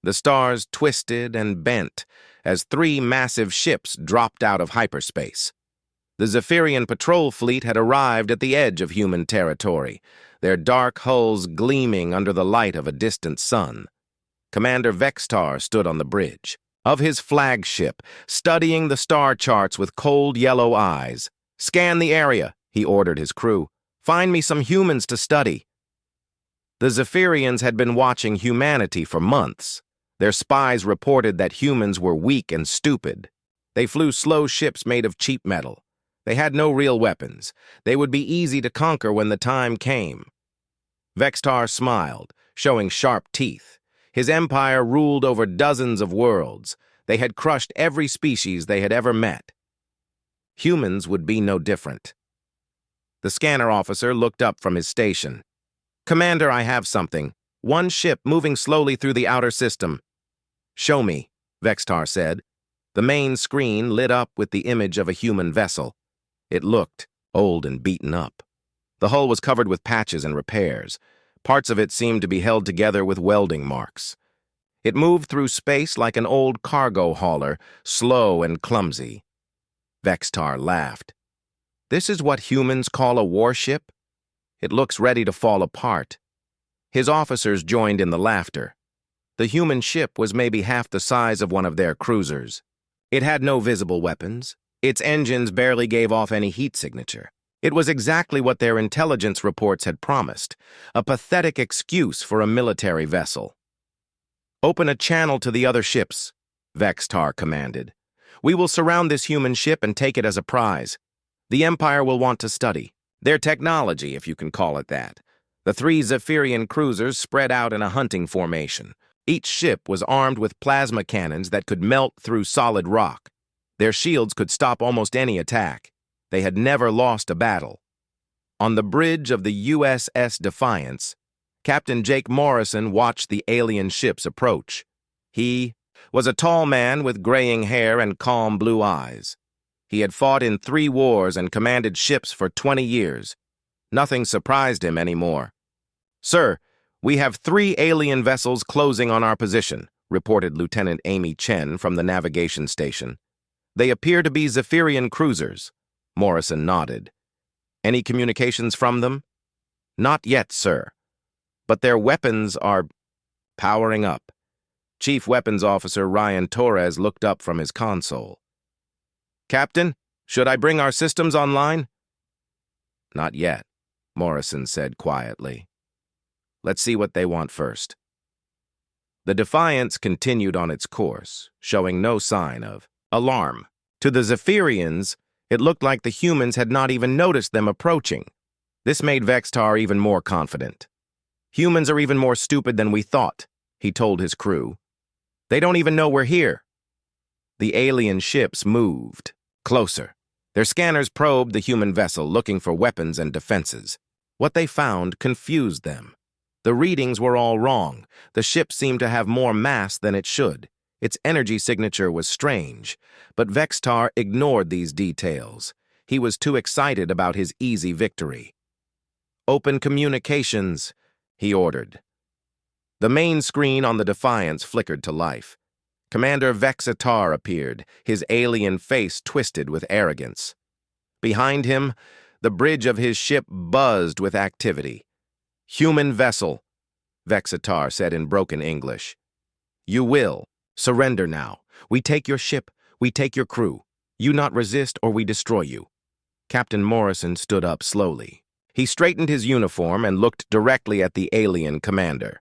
The stars twisted and bent as three massive ships dropped out of hyperspace. The Zephyrian patrol fleet had arrived at the edge of human territory, their dark hulls gleaming under the light of a distant sun. Commander Vextar stood on the bridge of his flagship, studying the star charts with cold yellow eyes. "Scan the area," he ordered his crew. "Find me some humans to study." The Zephyrians had been watching humanity for months. Their spies reported that humans were weak and stupid. They flew slow ships made of cheap metal. They had no real weapons. They would be easy to conquer when the time came. Vextar smiled, showing sharp teeth. His empire ruled over dozens of worlds. They had crushed every species they had ever met. Humans would be no different. The scanner officer looked up from his station. "Commander, I have something. One ship moving slowly through the outer system." "Show me," Vextar said. The main screen lit up with the image of a human vessel. It looked old and beaten up. The hull was covered with patches and repairs. Parts of it seemed to be held together with welding marks. It moved through space like an old cargo hauler, slow and clumsy. Vextar laughed. "This is what humans call a warship? It looks ready to fall apart." His officers joined in the laughter. The human ship was maybe half the size of one of their cruisers. It had no visible weapons. Its engines barely gave off any heat signature. It was exactly what their intelligence reports had promised, a pathetic excuse for a military vessel. "Open a channel to the other ships," Vextar commanded. "We will surround this human ship and take it as a prize. The Empire will want to study their technology, if you can call it that." The three Zephyrian cruisers spread out in a hunting formation. Each ship was armed with plasma cannons that could melt through solid rock. Their shields could stop almost any attack. They had never lost a battle. On the bridge of the USS Defiance, Captain Jake Morrison watched the alien ships approach. He was a tall man with graying hair and calm blue eyes. He had fought in 3 wars and commanded ships for 20 years. Nothing surprised him anymore. "Sir, we have 3 alien vessels closing on our position," reported Lieutenant Amy Chen from the navigation station. "They appear to be Zephyrian cruisers." Morrison nodded. "Any communications from them?" "Not yet, sir. But their weapons are powering up." Chief Weapons Officer Ryan Torres looked up from his console. "Captain, should I bring our systems online?" "Not yet," Morrison said quietly. "Let's see what they want first." The Defiance continued on its course, showing no sign of alarm. To the Zephyrians, it looked like the humans had not even noticed them approaching. This made Vextar even more confident. "Humans are even more stupid than we thought," he told his crew. "They don't even know we're here." The alien ships moved closer. Their scanners probed the human vessel, looking for weapons and defenses. What they found confused them. The readings were all wrong. The ship seemed to have more mass than it should. Its energy signature was strange, but Vextar ignored these details. He was too excited about his easy victory. "Open communications," he ordered. The main screen on the Defiance flickered to life. Commander Vexatar appeared, his alien face twisted with arrogance. Behind him, the bridge of his ship buzzed with activity. "Human vessel," Vexatar said in broken English. "You will. Surrender now. We take your ship. We take your crew. You not resist or we destroy you." Captain Morrison stood up slowly. He straightened his uniform and looked directly at the alien commander.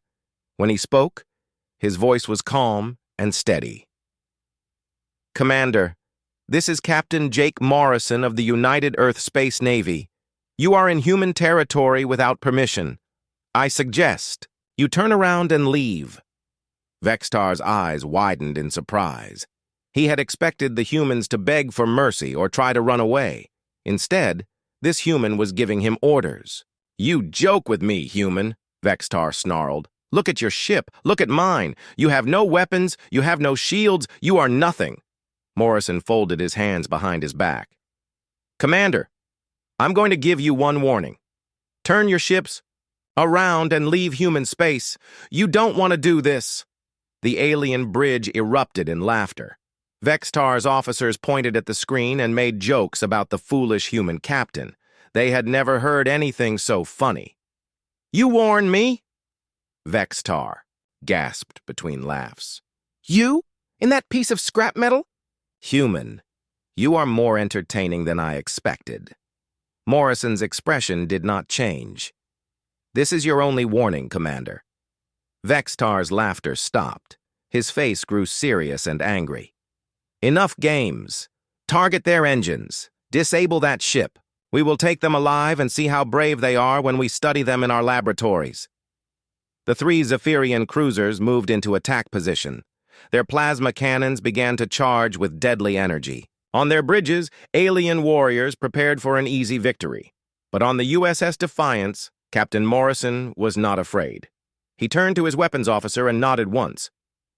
When he spoke, his voice was calm and steady. "Commander, this is Captain Jake Morrison of the United Earth Space Navy. You are in human territory without permission. I suggest you turn around and leave." Vextar's eyes widened in surprise. He had expected the humans to beg for mercy or try to run away. Instead, this human was giving him orders. "You joke with me, human," Vextar snarled. "Look at your ship. Look at mine. You have no weapons. You have no shields. You are nothing." Morrison folded his hands behind his back. "Commander, I'm going to give you one warning. Turn your ships around and leave human space. You don't want to do this." The alien bridge erupted in laughter. Vextar's officers pointed at the screen and made jokes about the foolish human captain. They had never heard anything so funny. "You warned me?" Vextar gasped between laughs. "You? In that piece of scrap metal?" "Human, you are more entertaining than I expected." Morrison's expression did not change. "This is your only warning, Commander." Vextar's laughter stopped. His face grew serious and angry. "Enough games. Target their engines. Disable that ship. We will take them alive and see how brave they are when we study them in our laboratories." The three Zephyrian cruisers moved into attack position. Their plasma cannons began to charge with deadly energy. On their bridges, alien warriors prepared for an easy victory. But on the USS Defiance, Captain Morrison was not afraid. He turned to his weapons officer and nodded once.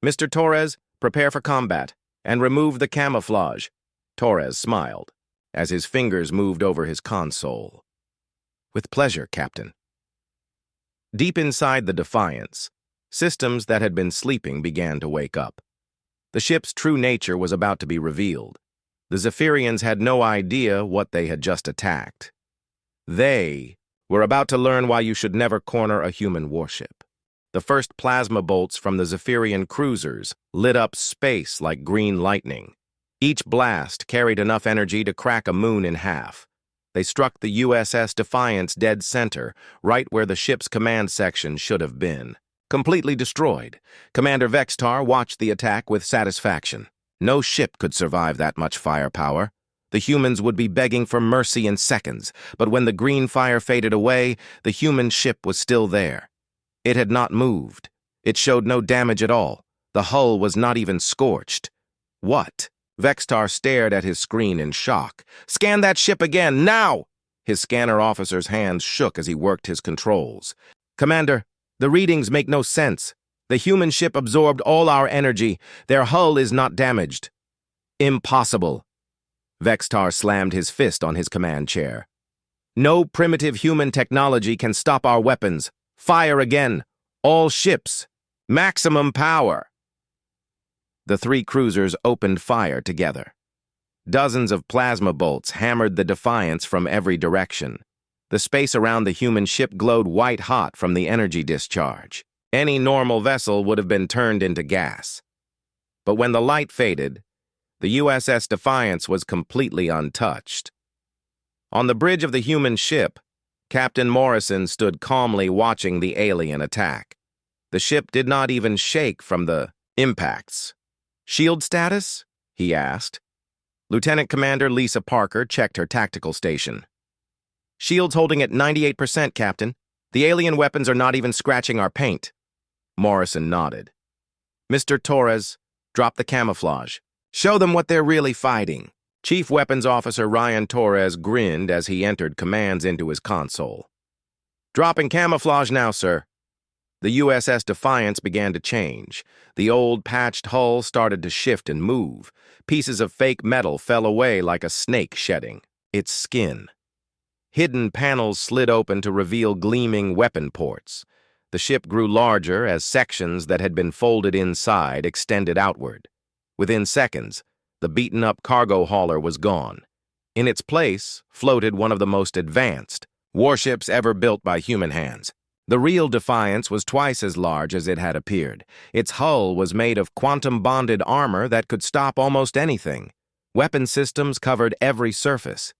"Mr. Torres, prepare for combat, and remove the camouflage." Torres smiled, as his fingers moved over his console. "With pleasure, Captain." Deep inside the Defiance, systems that had been sleeping began to wake up. The ship's true nature was about to be revealed. The Zephyrians had no idea what they had just attacked. They were about to learn why you should never corner a human warship. The first plasma bolts from the Zephyrian cruisers lit up space like green lightning. Each blast carried enough energy to crack a moon in half. They struck the USS Defiance dead center, right where the ship's command section should have been. Completely destroyed, Commander Vextar watched the attack with satisfaction. No ship could survive that much firepower. The humans would be begging for mercy in seconds, but when the green fire faded away, the human ship was still there. It had not moved. It showed no damage at all. The hull was not even scorched. What? Vextar stared at his screen in shock. "Scan that ship again, now!" His scanner officer's hands shook as he worked his controls. "Commander, the readings make no sense. The human ship absorbed all our energy. Their hull is not damaged." "Impossible." Vextar slammed his fist on his command chair. "No primitive human technology can stop our weapons. Fire again. All ships. Maximum power." The three cruisers opened fire together. Dozens of plasma bolts hammered the Defiance from every direction. The space around the human ship glowed white-hot from the energy discharge. Any normal vessel would have been turned into gas. But when the light faded, the USS Defiance was completely untouched. On the bridge of the human ship, Captain Morrison stood calmly watching the alien attack. The ship did not even shake from the impacts. "Shield status?" he asked. Lieutenant Commander Lisa Parker checked her tactical station. "Shields holding at 98%, Captain. The alien weapons are not even scratching our paint." Morrison nodded. "Mr. Torres, drop the camouflage. Show them what they're really fighting." Chief Weapons Officer Ryan Torres grinned as he entered commands into his console. "Dropping camouflage now, sir." The USS Defiance began to change. The old patched hull started to shift and move. Pieces of fake metal fell away like a snake shedding its skin. Hidden panels slid open to reveal gleaming weapon ports. The ship grew larger as sections that had been folded inside extended outward. Within seconds, the beaten-up cargo hauler was gone. In its place floated one of the most advanced warships ever built by human hands. The real Defiance was twice as large as it had appeared. Its hull was made of quantum-bonded armor that could stop almost anything. Weapon systems covered every surface.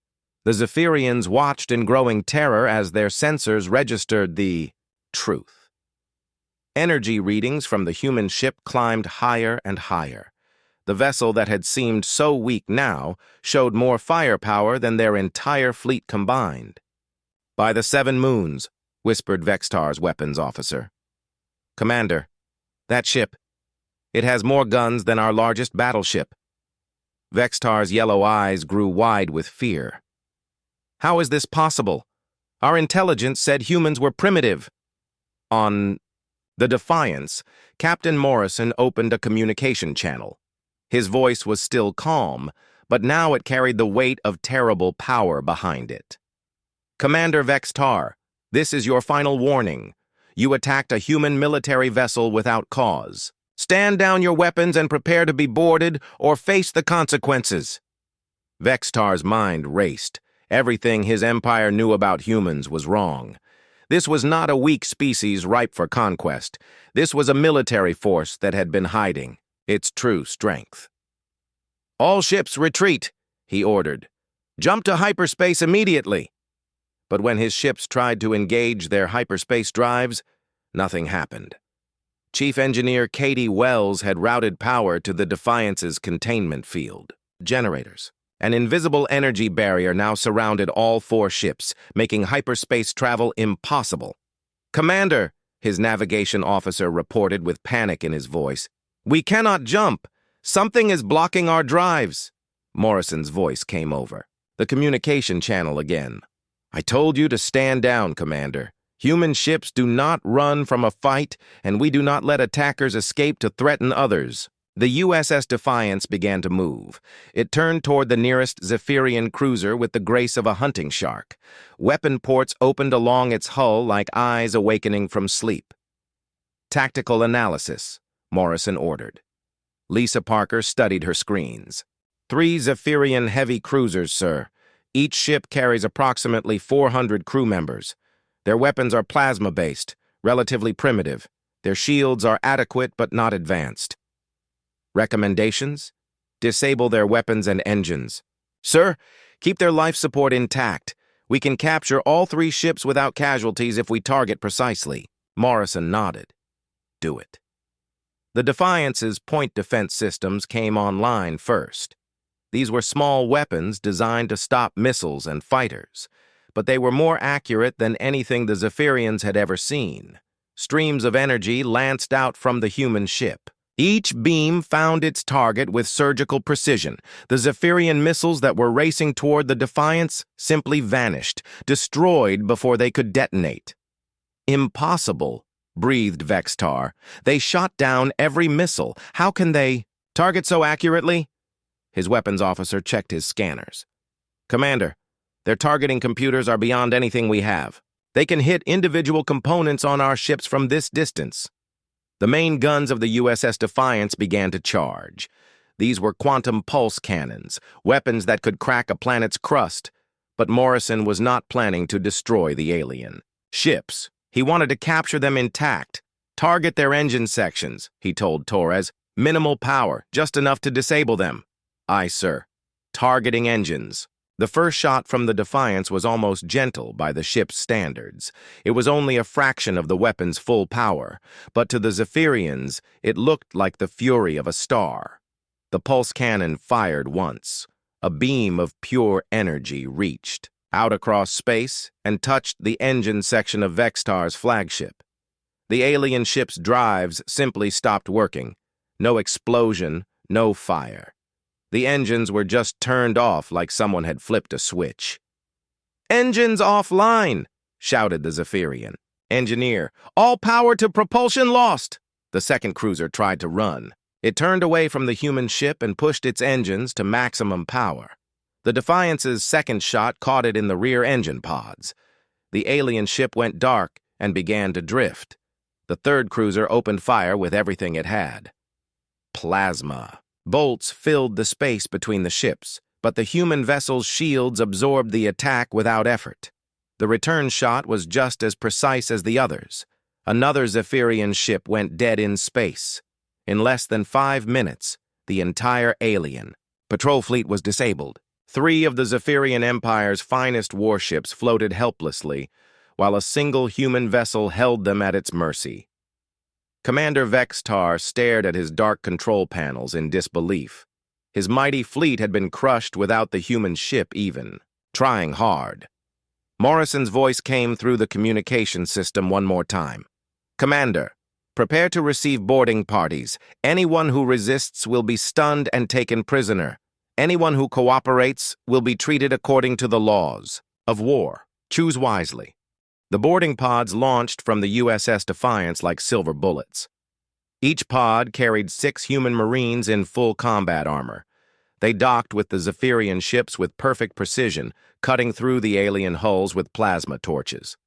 The Zephyrians watched in growing terror as their sensors registered the truth. Energy readings from the human ship climbed higher and higher. The vessel that had seemed so weak now showed more firepower than their entire fleet combined. "By the 7 moons," whispered Vextar's weapons officer. "Commander, that ship, it has more guns than our largest battleship." Vextar's yellow eyes grew wide with fear. "How is this possible? Our intelligence said humans were primitive." On the Defiance, Captain Morrison opened a communication channel. His voice was still calm, but now it carried the weight of terrible power behind it. "Commander Vextar, this is your final warning. You attacked a human military vessel without cause. Stand down your weapons and prepare to be boarded or face the consequences. Vextar's mind raced. Everything his empire knew about humans was wrong. This was not a weak species ripe for conquest. This was a military force that had been hiding its true strength. All ships retreat, he ordered. Jump to hyperspace immediately. But when his ships tried to engage their hyperspace drives, nothing happened. Chief Engineer Katie Wells had routed power to the Defiance's containment field. Generators. An invisible energy barrier now surrounded all 4 ships, making hyperspace travel impossible. "Commander," his navigation officer reported with panic in his voice, "we cannot jump. Something is blocking our drives." Morrison's voice came over the communication channel again. "I told you to stand down, Commander. Human ships do not run from a fight, and we do not let attackers escape to threaten others." The USS Defiance began to move. It turned toward the nearest Zephyrian cruiser with the grace of a hunting shark. Weapon ports opened along its hull like eyes awakening from sleep. "Tactical analysis," Morrison ordered. Lisa Parker studied her screens. 3 Zephyrian heavy cruisers, sir. Each ship carries approximately 400 crew members. Their weapons are plasma-based, relatively primitive. Their shields are adequate but not advanced. Recommendations? Disable their weapons and engines. Sir, keep their life support intact. We can capture all 3 ships without casualties if we target precisely. Morrison nodded. Do it. The Defiance's point defense systems came online first. These were small weapons designed to stop missiles and fighters, but they were more accurate than anything the Zephyrians had ever seen. Streams of energy lanced out from the human ship. Each beam found its target with surgical precision. The Zephyrian missiles that were racing toward the Defiance simply vanished, destroyed before they could detonate. "Impossible," breathed Vextar. "They shot down every missile. How can they target so accurately?" His weapons officer checked his scanners. "Commander, their targeting computers are beyond anything we have. They can hit individual components on our ships from this distance." The main guns of the USS Defiance began to charge. These were quantum pulse cannons, weapons that could crack a planet's crust. But Morrison was not planning to destroy the alien ships. He wanted to capture them intact. "Target their engine sections," he told Torres. "Minimal power, just enough to disable them." "Aye, sir." Targeting engines. The first shot from the Defiance was almost gentle by the ship's standards. It was only a fraction of the weapon's full power, but to the Zephyrians, it looked like the fury of a star. The pulse cannon fired once. A beam of pure energy reached out across space and touched the engine section of Vextar's flagship. The alien ship's drives simply stopped working. No explosion, no fire. The engines were just turned off like someone had flipped a switch. "Engines offline!" shouted the Zephyrian. "Engineer, all power to propulsion lost!" The second cruiser tried to run. It turned away from the human ship and pushed its engines to maximum power. The Defiance's second shot caught it in the rear engine pods. The alien ship went dark and began to drift. The third cruiser opened fire with everything it had. Plasma. Bolts filled the space between the ships, but the human vessel's shields absorbed the attack without effort. The return shot was just as precise as the others. Another Zephyrian ship went dead in space. In less than 5 minutes, the entire alien patrol fleet was disabled. 3 of the Zephyrian Empire's finest warships floated helplessly, while a single human vessel held them at its mercy. Commander Vextar stared at his dark control panels in disbelief. His mighty fleet had been crushed without the human ship even, trying hard. Morrison's voice came through the communication system one more time. "Commander, prepare to receive boarding parties. Anyone who resists will be stunned and taken prisoner. Anyone who cooperates will be treated according to the laws of war. Choose wisely." The boarding pods launched from the USS Defiance like silver bullets. Each pod carried 6 human Marines in full combat armor. They docked with the Zephyrian ships with perfect precision, cutting through the alien hulls with plasma torches.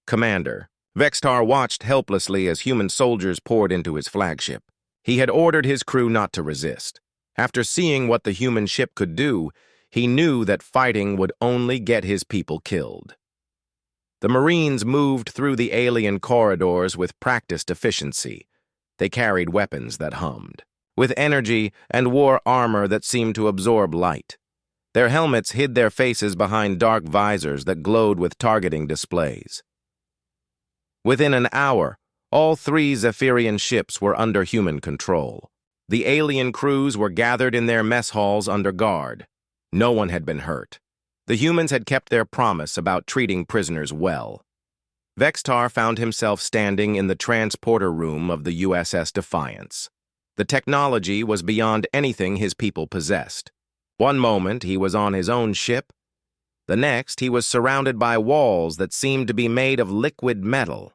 "Commander, Vextar watched helplessly as human soldiers poured into his flagship. He had ordered his crew not to resist. After seeing what the human ship could do, he knew that fighting would only get his people killed. The Marines moved through the alien corridors with practiced efficiency. They carried weapons that hummed, with energy, and wore armor that seemed to absorb light. Their helmets hid their faces behind dark visors that glowed with targeting displays. Within an hour, all three Zephyrian ships were under human control. The alien crews were gathered in their mess halls under guard. No one had been hurt. The humans had kept their promise about treating prisoners well. Vextar found himself standing in the transporter room of the USS Defiance. The technology was beyond anything his people possessed. One moment he was on his own ship. The next he was surrounded by walls that seemed to be made of liquid metal.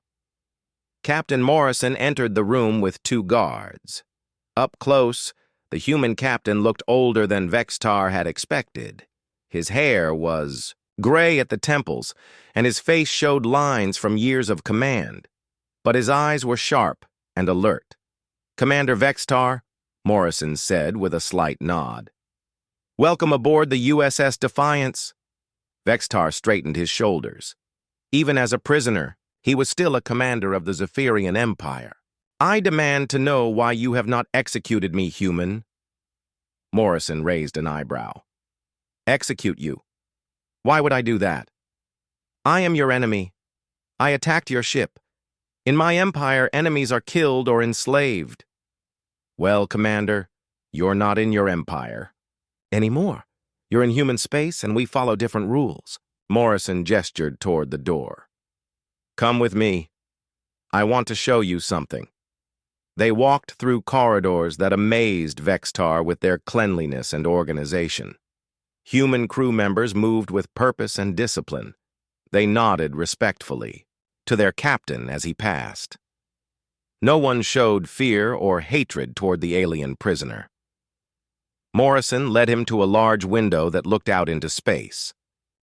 Captain Morrison entered the room with two guards. Up close, the human captain looked older than Vextar had expected. His hair was gray at the temples, and his face showed lines from years of command. But his eyes were sharp and alert. "Commander Vextar," Morrison said with a slight nod. "Welcome aboard the USS Defiance." Vextar straightened his shoulders. Even as a prisoner, he was still a commander of the Zephyrian Empire. "I demand to know why you have not executed me, human." Morrison raised an eyebrow. "Execute you? Why would I do that? I am your enemy. I attacked your ship. In my empire, enemies are killed or enslaved." "Well, Commander, you're not in your empire anymore. You're in human space, and we follow different rules." Morrison gestured toward the door. "Come with me. I want to show you something." They walked through corridors that amazed Vextar with their cleanliness and organization. Human crew members moved with purpose and discipline. They nodded respectfully to their captain as he passed. No one showed fear or hatred toward the alien prisoner. Morrison led him to a large window that looked out into space.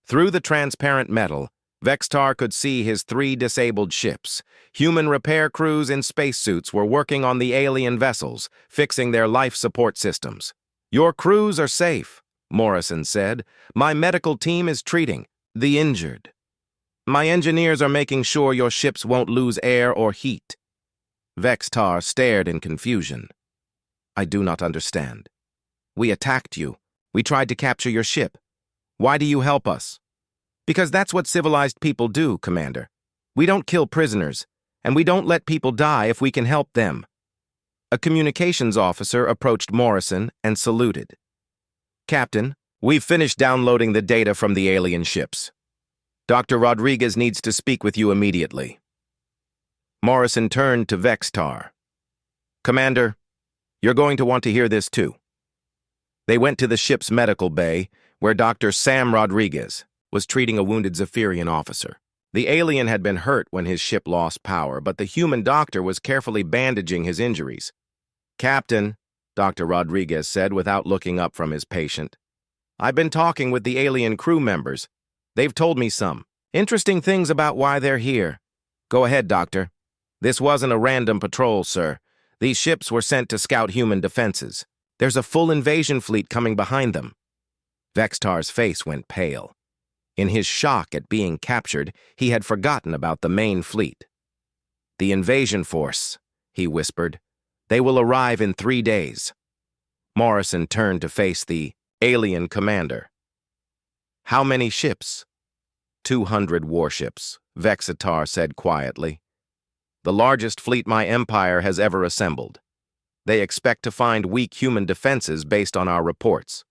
Through the transparent metal, Vextar could see his three disabled ships. Human repair crews in spacesuits were working on the alien vessels, fixing their life support systems. "Your crews are safe," Morrison said. "My medical team is treating the injured. My engineers are making sure your ships won't lose air or heat." Vextar stared in confusion. "I do not understand. We attacked you. We tried to capture your ship. Why do you help us?" "Because that's what civilized people do, Commander. We don't kill prisoners, and we don't let people die if we can help them." A communications officer approached Morrison and saluted. "Captain, we've finished downloading the data from the alien ships. Dr. Rodriguez needs to speak with you immediately." Morrison turned to Vextar. "Commander, you're going to want to hear this too." They went to the ship's medical bay, where Dr. Sam Rodriguez was treating a wounded Zephyrian officer. The alien had been hurt when his ship lost power, but the human doctor was carefully bandaging his injuries. "Captain," Dr. Rodriguez said without looking up from his patient, "I've been talking with the alien crew members. They've told me some interesting things about why they're here." "Go ahead, Doctor." "This wasn't a random patrol, sir. These ships were sent to scout human defenses. There's a full invasion fleet coming behind them." Vextar's face went pale. In his shock at being captured, he had forgotten about the main fleet. "The invasion force," he whispered. "They will arrive in 3 days." Morrison turned to face the alien commander. "How many ships?" 200 warships, Vextar said quietly. "The largest fleet my empire has ever assembled. They expect to find weak human defenses based on our reports."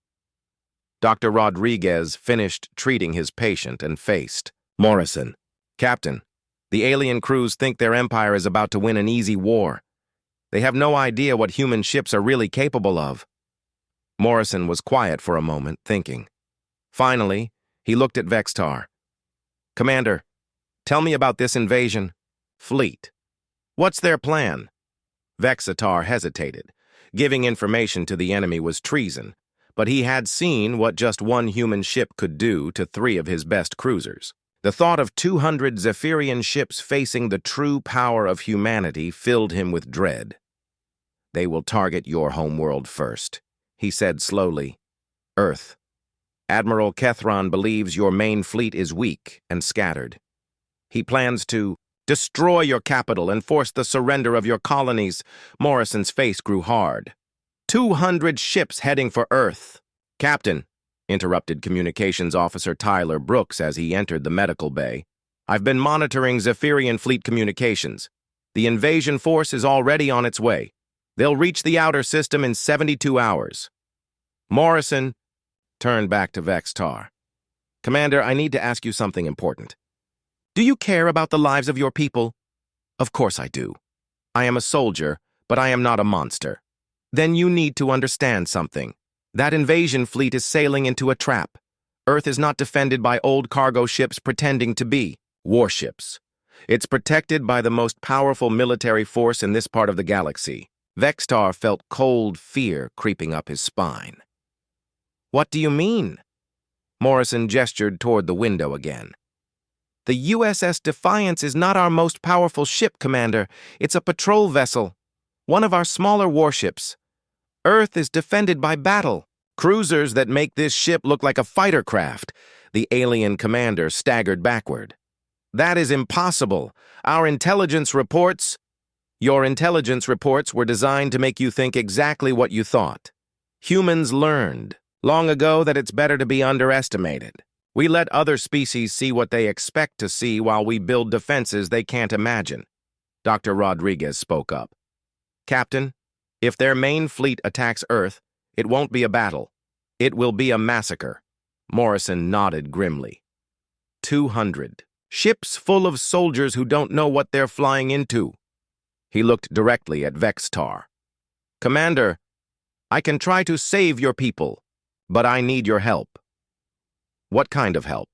Dr. Rodriguez finished treating his patient and faced Morrison. "Captain, the alien crews think their empire is about to win an easy war. They have no idea what human ships are really capable of." Morrison was quiet for a moment, thinking. Finally, he looked at Vextar. "Commander, tell me about this invasion fleet. What's their plan?" Vextar hesitated. Giving information to the enemy was treason, but he had seen what just one human ship could do to 3 of his best cruisers. The thought of 200 Zephyrian ships facing the true power of humanity filled him with dread. "They will target your homeworld first," he said slowly. "Earth. Admiral Kethron believes your main fleet is weak and scattered. He plans to destroy your capital and force the surrender of your colonies." Morrison's face grew hard. 200 ships heading for Earth. "Captain," interrupted Communications Officer Tyler Brooks as he entered the medical bay, "I've been monitoring Zephyrian fleet communications. The invasion force is already on its way. They'll reach the outer system in 72 hours. Morrison turned back to Vextar. "Commander, I need to ask you something important. Do you care about the lives of your people?" "Of course I do. I am a soldier, but I am not a monster." "Then you need to understand something. That invasion fleet is sailing into a trap. Earth is not defended by old cargo ships pretending to be warships. It's protected by the most powerful military force in this part of the galaxy." Vextar felt cold fear creeping up his spine. "What do you mean?" Morrison gestured toward the window again. "The USS Defiance is not our most powerful ship, Commander. It's a patrol vessel, one of our smaller warships. Earth is defended by battle cruisers that make this ship look like a fighter craft." The alien commander staggered backward. "That is impossible. Our intelligence reports—" "Your intelligence reports were designed to make you think exactly what you thought. Humans learned long ago that it's better to be underestimated. We let other species see what they expect to see while we build defenses they can't imagine." Dr. Rodriguez spoke up. "Captain, if their main fleet attacks Earth, it won't be a battle. It will be a massacre." Morrison nodded grimly. 200 ships full of soldiers who don't know what they're flying into. He looked directly at Vextar. "Commander, I can try to save your people, but I need your help." "What kind of help?"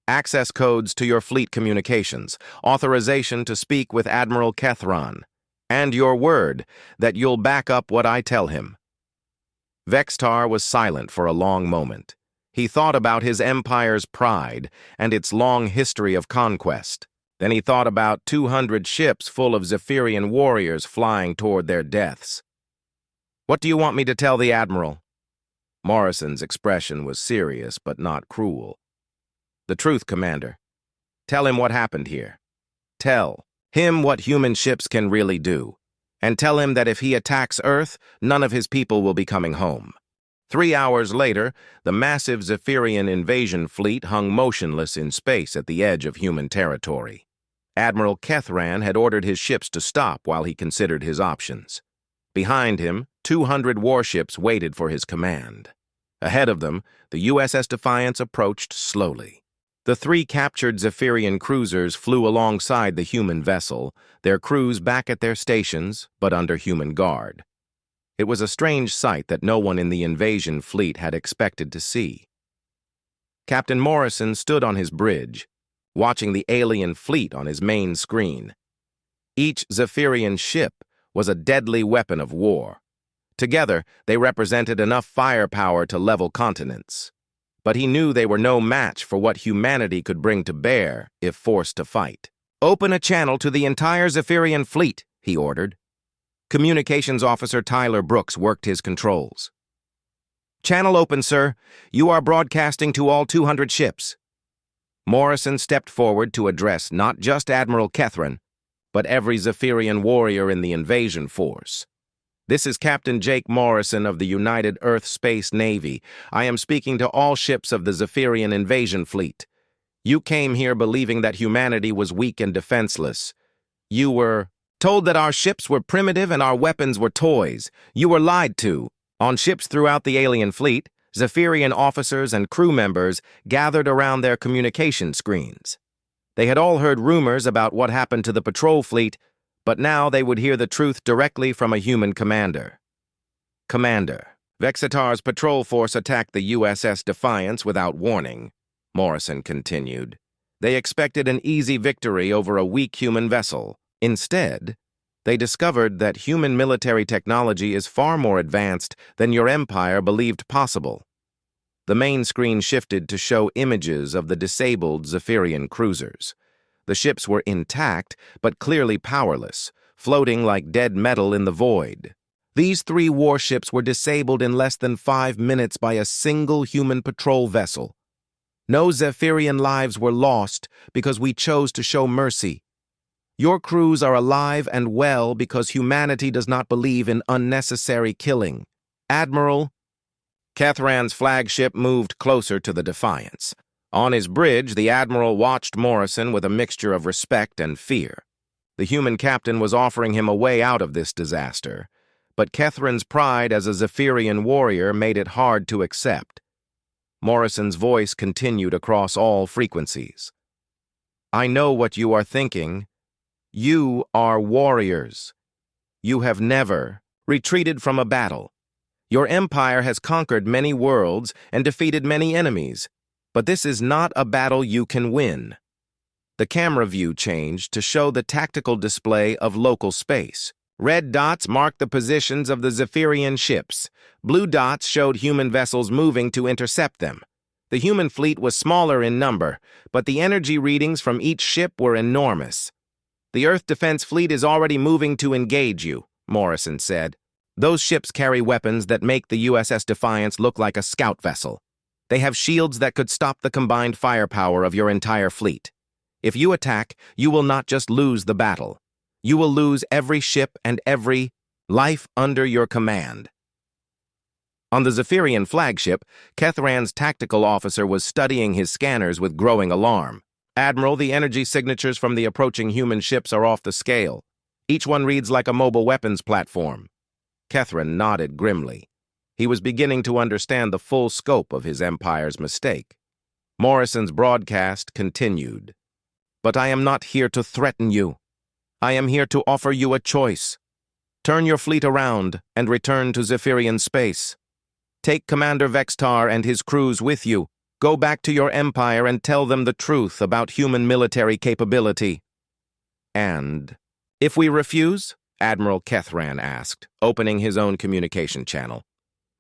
"Access codes to your fleet communications, authorization to speak with Admiral Kethron, and your word that you'll back up what I tell him." Vextar was silent for a long moment. He thought about his empire's pride and its long history of conquest. Then he thought about 200 ships full of Zephyrian warriors flying toward their deaths. "What do you want me to tell the Admiral?" Morrison's expression was serious but not cruel. "The truth, Commander. Tell him what happened here. Tell him what human ships can really do. And tell him that if he attacks Earth, none of his people will be coming home." 3 hours later, the massive Zephyrian invasion fleet hung motionless in space at the edge of human territory. Admiral Kethran had ordered his ships to stop while he considered his options. Behind him, 200 warships waited for his command. Ahead of them, the USS Defiance approached slowly. The 3 captured Zephyrian cruisers flew alongside the human vessel, their crews back at their stations, but under human guard. It was a strange sight that no one in the invasion fleet had expected to see. Captain Morrison stood on his bridge, watching the alien fleet on his main screen. Each Zephyrian ship was a deadly weapon of war. Together, they represented enough firepower to level continents. But he knew they were no match for what humanity could bring to bear if forced to fight. "Open a channel to the entire Zephyrian fleet," he ordered. Communications Officer Tyler Brooks worked his controls. "Channel open, sir. You are broadcasting to all 200 ships." Morrison stepped forward to address not just Admiral Kethran, but every Zephyrian warrior in the invasion force. "This is Captain Jake Morrison of the United Earth Space Navy. I am speaking to all ships of the Zephyrian invasion fleet. You came here believing that humanity was weak and defenseless. You were told that our ships were primitive and our weapons were toys. You were lied to. On ships throughout the alien fleet, Zephyrian officers and crew members gathered around their communication screens. They had all heard rumors about what happened to the patrol fleet, but now they would hear the truth directly from a human commander. Commander, Vexitar's patrol force attacked the USS Defiance without warning, Morrison continued. They expected an easy victory over a weak human vessel. Instead, they discovered that human military technology is far more advanced than your empire believed possible. The main screen shifted to show images of the disabled Zephyrian cruisers. The ships were intact, but clearly powerless, floating like dead metal in the void. These 3 warships were disabled in less than 5 minutes by a single human patrol vessel. No Zephyrian lives were lost because we chose to show mercy. Your crews are alive and well because humanity does not believe in unnecessary killing. Admiral, Kethran's flagship moved closer to the Defiance. On his bridge, the Admiral watched Morrison with a mixture of respect and fear. The human captain was offering him a way out of this disaster, but Kethran's pride as a Zephyrian warrior made it hard to accept. Morrison's voice continued across all frequencies. I know what you are thinking. You are warriors. You have never retreated from a battle. Your empire has conquered many worlds and defeated many enemies, but this is not a battle you can win. The camera view changed to show the tactical display of local space. Red dots marked the positions of the Zephyrian ships. Blue dots showed human vessels moving to intercept them. The human fleet was smaller in number, but the energy readings from each ship were enormous. The Earth Defense Fleet is already moving to engage you, Morrison said. Those ships carry weapons that make the USS Defiance look like a scout vessel. They have shields that could stop the combined firepower of your entire fleet. If you attack, you will not just lose the battle. You will lose every ship and every life under your command. On the Zephyrian flagship, Kethran's tactical officer was studying his scanners with growing alarm. Admiral, the energy signatures from the approaching human ships are off the scale. Each one reads like a mobile weapons platform. Kethran nodded grimly. He was beginning to understand the full scope of his empire's mistake. Morrison's broadcast continued. But I am not here to threaten you. I am here to offer you a choice. Turn your fleet around and return to Zephyrian space. Take Commander Vextar and his crews with you. Go back to your empire and tell them the truth about human military capability. And if we refuse? Admiral Kethran asked, opening his own communication channel.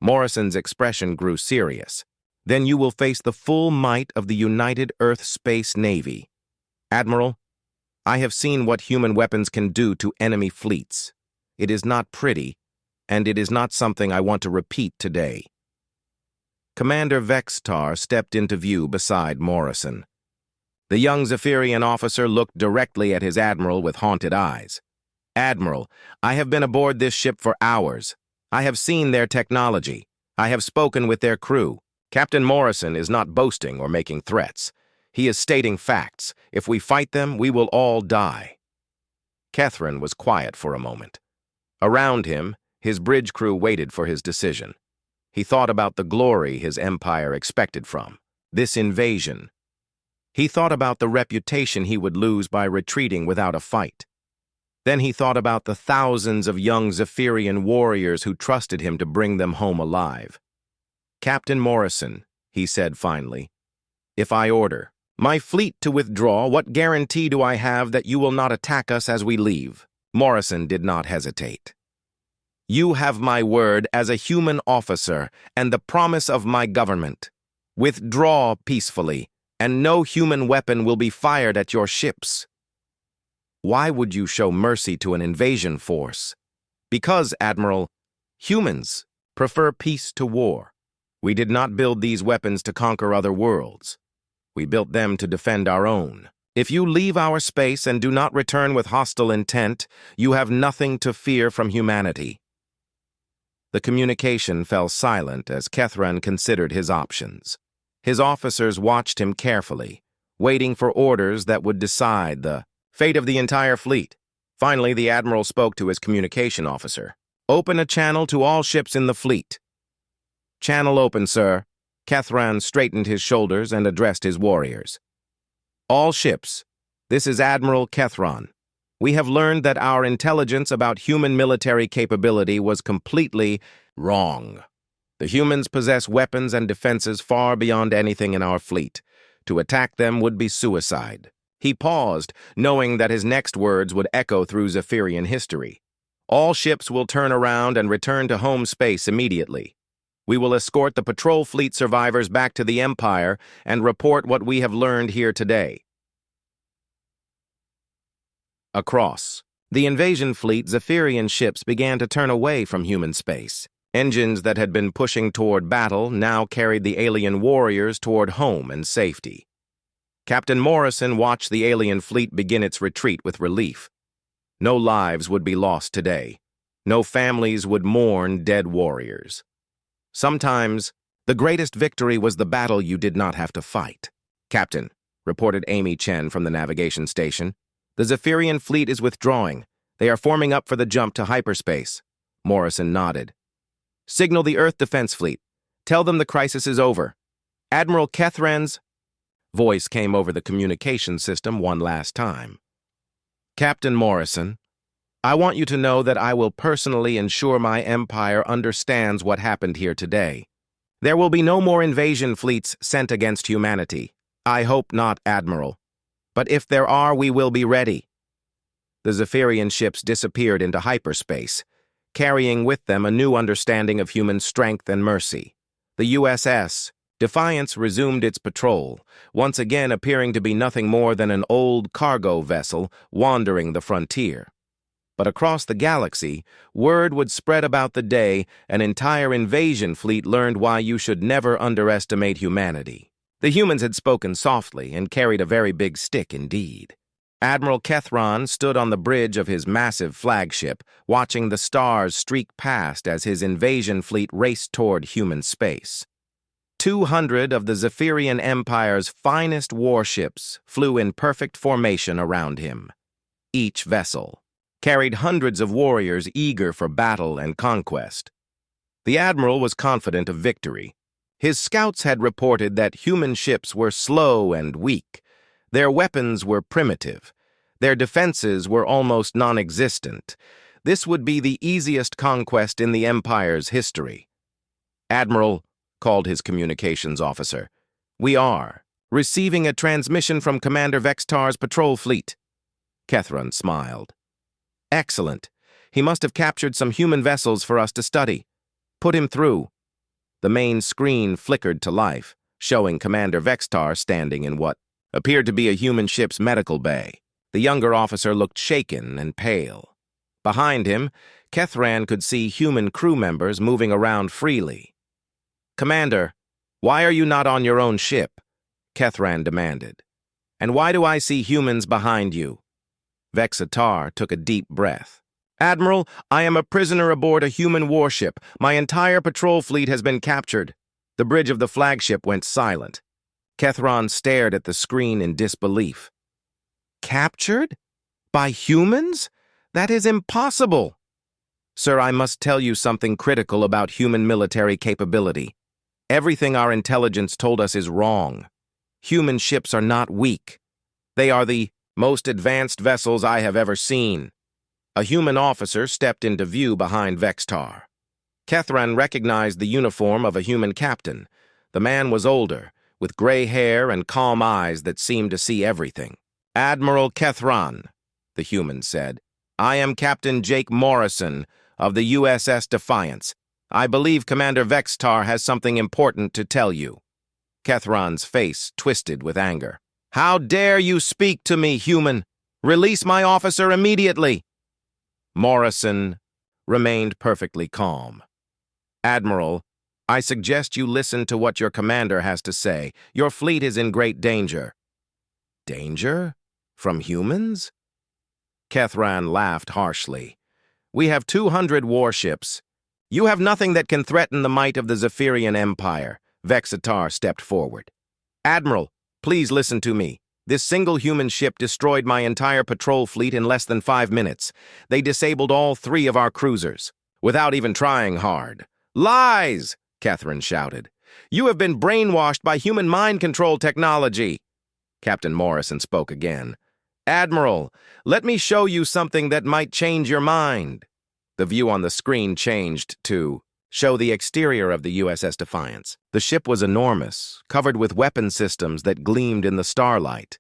Morrison's expression grew serious. Then you will face the full might of the United Earth Space Navy. Admiral, I have seen what human weapons can do to enemy fleets. It is not pretty, and it is not something I want to repeat today. Commander Vextar stepped into view beside Morrison. The young Zephyrian officer looked directly at his admiral with haunted eyes. Admiral, I have been aboard this ship for hours. I have seen their technology. I have spoken with their crew. Captain Morrison is not boasting or making threats. He is stating facts. If we fight them, we will all die. Kethran was quiet for a moment. Around him, his bridge crew waited for his decision. He thought about the glory his empire expected from this invasion. He thought about the reputation he would lose by retreating without a fight. Then he thought about the thousands of young Zephyrian warriors who trusted him to bring them home alive. Captain Morrison, he said finally, if I order my fleet to withdraw, what guarantee do I have that you will not attack us as we leave? Morrison did not hesitate. You have my word as a human officer and the promise of my government. Withdraw peacefully, and no human weapon will be fired at your ships. Why would you show mercy to an invasion force? Because, Admiral, humans prefer peace to war. We did not build these weapons to conquer other worlds. We built them to defend our own. If you leave our space and do not return with hostile intent, you have nothing to fear from humanity. The communication fell silent as Kethran considered his options. His officers watched him carefully, waiting for orders that would decide the fate of the entire fleet. Finally, the admiral spoke to his communication officer. Open a channel to all ships in the fleet. Channel open, sir. Kethran straightened his shoulders and addressed his warriors. All ships, this is Admiral Kethran. We have learned that our intelligence about human military capability was completely wrong. The humans possess weapons and defenses far beyond anything in our fleet. To attack them would be suicide. He paused, knowing that his next words would echo through Zephyrian history. All ships will turn around and return to home space immediately. We will escort the patrol fleet survivors back to the Empire and report what we have learned here today. Across the invasion fleet, Zephyrian ships began to turn away from human space. Engines that had been pushing toward battle now carried the alien warriors toward home and safety. Captain Morrison watched the alien fleet begin its retreat with relief. No lives would be lost today. No families would mourn dead warriors. Sometimes, the greatest victory was the battle you did not have to fight. "Captain," reported Amy Chen from the navigation station, "the Zephyrian fleet is withdrawing. They are forming up for the jump to hyperspace." Morrison nodded. "Signal the Earth Defense Fleet. Tell them the crisis is over. Admiral Kethran's..." Voice came over the communication system one last time. "Captain Morrison, I want you to know that I will personally ensure my empire understands what happened here today. There will be no more invasion fleets sent against humanity. I hope not, Admiral. But if there are, we will be ready." The Zephyrian ships disappeared into hyperspace, carrying with them a new understanding of human strength and mercy. The USS Defiance resumed its patrol, once again appearing to be nothing more than an old cargo vessel wandering the frontier. But across the galaxy, word would spread about the day an entire invasion fleet learned why you should never underestimate humanity. The humans had spoken softly and carried a very big stick indeed. Admiral Kethran stood on the bridge of his massive flagship, watching the stars streak past as his invasion fleet raced toward human space. 200 of the Zephyrian Empire's finest warships flew in perfect formation around him. Each vessel carried hundreds of warriors eager for battle and conquest. The Admiral was confident of victory. His scouts had reported that human ships were slow and weak. Their weapons were primitive. Their defenses were almost non-existent. This would be the easiest conquest in the Empire's history. "Admiral," called his communications officer, "we are receiving a transmission from Commander Vextar's patrol fleet." Kethran smiled. "Excellent. He must have captured some human vessels for us to study. Put him through." The main screen flickered to life, showing Commander Vextar standing in what appeared to be a human ship's medical bay. The younger officer looked shaken and pale. Behind him, Kethran could see human crew members moving around freely. "Commander, why are you not on your own ship?" Kethran demanded. "And why do I see humans behind you?" Vexatar took a deep breath. "Admiral, I am a prisoner aboard a human warship. My entire patrol fleet has been captured." The bridge of the flagship went silent. Kethran stared at the screen in disbelief. "Captured? By humans? That is impossible." "Sir, I must tell you something critical about human military capability. Everything our intelligence told us is wrong. Human ships are not weak. They are the most advanced vessels I have ever seen." A human officer stepped into view behind Vextar. Kethran recognized the uniform of a human captain. The man was older, with gray hair and calm eyes that seemed to see everything. "Admiral Kethran," the human said, "I am Captain Jake Morrison of the USS Defiance. I believe Commander Vextar has something important to tell you." Kethran's face twisted with anger. "How dare you speak to me, human? Release my officer immediately!" Morrison remained perfectly calm. "Admiral, I suggest you listen to what your commander has to say. Your fleet is in great danger." "Danger? From humans?" Kethran laughed harshly. "We have 200 warships. You have nothing that can threaten the might of the Zephyrian Empire." Vexatar stepped forward. "Admiral, please listen to me. This single human ship destroyed my entire patrol fleet in less than 5 minutes. They disabled all 3 of our cruisers, without even trying hard." "Lies!" Kethran shouted. "You have been brainwashed by human mind control technology." Captain Morrison spoke again. "Admiral, let me show you something that might change your mind." The view on the screen changed to show the exterior of the USS Defiance. The ship was enormous, covered with weapon systems that gleamed in the starlight.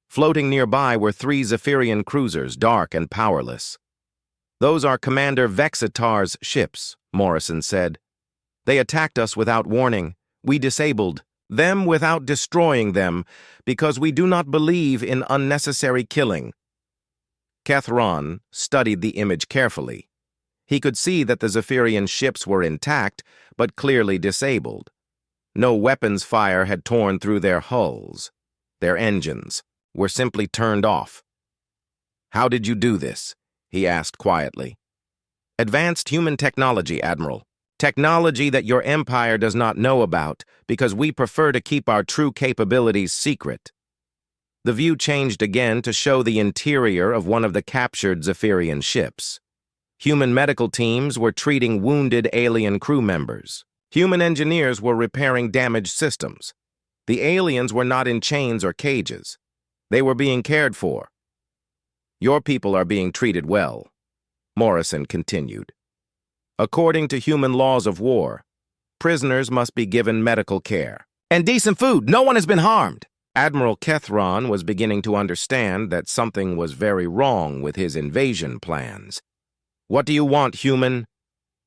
Floating nearby were 3 Zephyrian cruisers, dark and powerless. "Those are Commander Vexatar's ships," Morrison said. They attacked us without warning. We disabled them without destroying them, because we do not believe in unnecessary killing. Kethron studied the image carefully. He could see that the Zephyrian ships were intact, but clearly disabled. No weapons fire had torn through their hulls. Their engines were simply turned off. "How did you do this?" he asked quietly. "Advanced human technology, Admiral. Technology that your empire does not know about, because we prefer to keep our true capabilities secret." The view changed again to show the interior of one of the captured Zephyrian ships. Human medical teams were treating wounded alien crew members. Human engineers were repairing damaged systems. The aliens were not in chains or cages. They were being cared for. "Your people are being treated well," Morrison continued. "According to human laws of war, prisoners must be given medical care. And decent food. No one has been harmed." Admiral Kethron was beginning to understand that something was very wrong with his invasion plans. "What do you want, human?"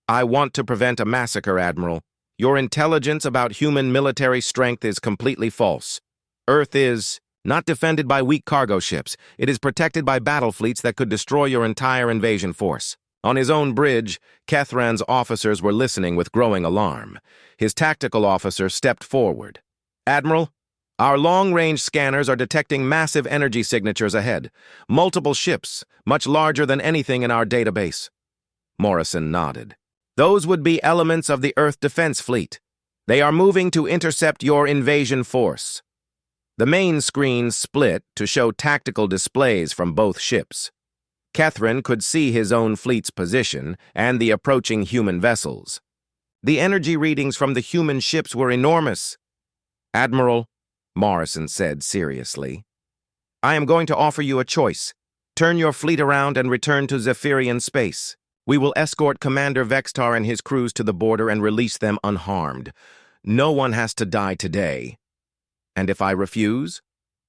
"I want to prevent a massacre, Admiral. Your intelligence about human military strength is completely false. Earth is not defended by weak cargo ships. It is protected by battle fleets that could destroy your entire invasion force." On his own bridge, Kethran's officers were listening with growing alarm. His tactical officer stepped forward. "Admiral, our long-range scanners are detecting massive energy signatures ahead. Multiple ships, much larger than anything in our database." Morrison nodded. "Those would be elements of the Earth Defense Fleet. They are moving to intercept your invasion force." The main screen split to show tactical displays from both ships. Kethran could see his own fleet's position and the approaching human vessels. The energy readings from the human ships were enormous. "Admiral," Morrison said seriously, "I am going to offer you a choice. Turn your fleet around and return to Zephyrian space. We will escort Commander Vextar and his crews to the border and release them unharmed. No one has to die today." "And if I refuse?"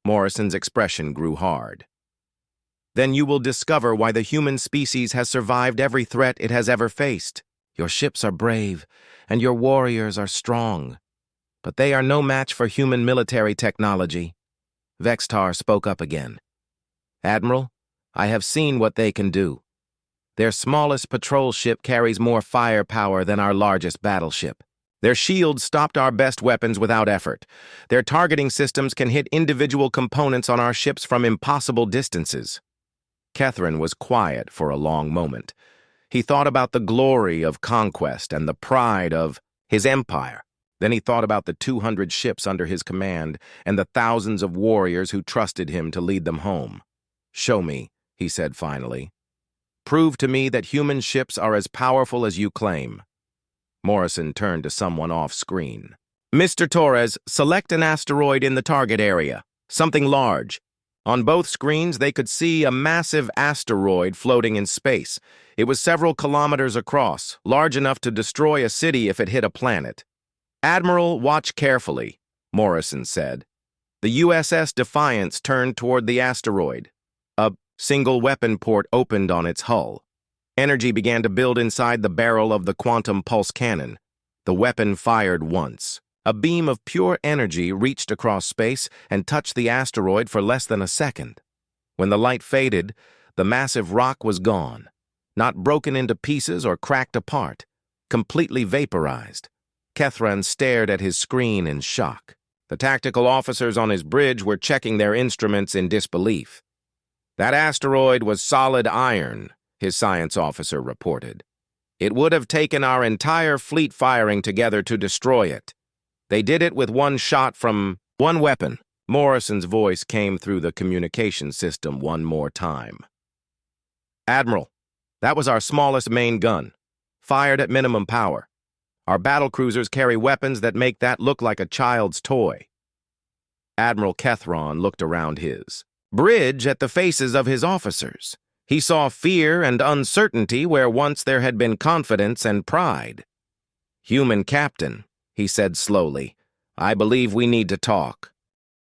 Morrison's expression grew hard. "Then you will discover why the human species has survived every threat it has ever faced. Your ships are brave, and your warriors are strong. But they are no match for human military technology." Vextar spoke up again. "Admiral, I have seen what they can do. Their smallest patrol ship carries more firepower than our largest battleship. Their shields stopped our best weapons without effort. Their targeting systems can hit individual components on our ships from impossible distances." Kethran was quiet for a long moment. He thought about the glory of conquest and the pride of his empire. Then he thought about the 200 ships under his command and the thousands of warriors who trusted him to lead them home. "Show me," he said finally. "Prove to me that human ships are as powerful as you claim." Morrison turned to someone off-screen. "Mr. Torres, select an asteroid in the target area. Something large." On both screens, they could see a massive asteroid floating in space. It was several kilometers across, large enough to destroy a city if it hit a planet. "Admiral, watch carefully," Morrison said. The USS Defiance turned toward the asteroid. A single weapon port opened on its hull. Energy began to build inside the barrel of the quantum pulse cannon. The weapon fired once. A beam of pure energy reached across space and touched the asteroid for less than a second. When the light faded, the massive rock was gone, not broken into pieces or cracked apart, completely vaporized. Kethran stared at his screen in shock. The tactical officers on his bridge were checking their instruments in disbelief. "That asteroid was solid iron," his science officer reported. "It would have taken our entire fleet firing together to destroy it. They did it with one shot from one weapon." Morrison's voice came through the communication system one more time. "Admiral, that was our smallest main gun, fired at minimum power. Our battlecruisers carry weapons that make that look like a child's toy." Admiral Kethron looked around his bridge at the faces of his officers. He saw fear and uncertainty where once there had been confidence and pride. "Human captain," he said slowly, "I believe we need to talk."